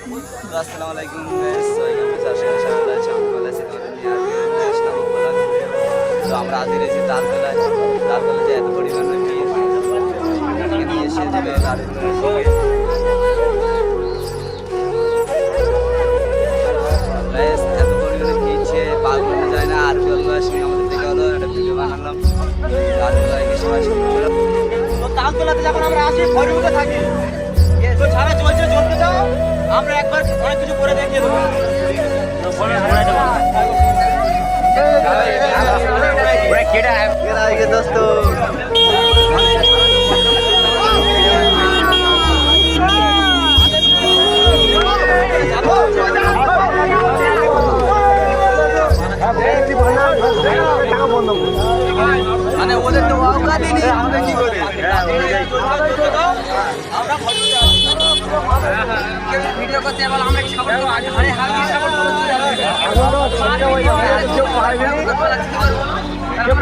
আসসালামু আলাইকুম গাইস, তো আমরা আজ রয়েছি তালতলায়। তালতলায় যে এত পরিমাণে ভিড়, এখানে নিয়ে এসে দেবে এত পরিমাণে ভিড়ছে পার করতে যায় না। আর আসেনি, আমাদের থেকে হলো একটা ভিডিও বানালাম। তালতলায় গিয়ে সবাই তো তালতলাতে যখন আমরা আসি ভরিউতে থাকি, তো ছাড়া চলছে চলতে দাও, আমরা একবার অনেক কিছু করে দেখিয়ে দেবো। দোস্ত মানে ওদের তো অবকাশই নেই, আমরা কি করি? ভিডিও করতে এবার আমরা কি সাপোর্ট করব? আরে হালকা সাপোর্ট করতে হবে। কেউ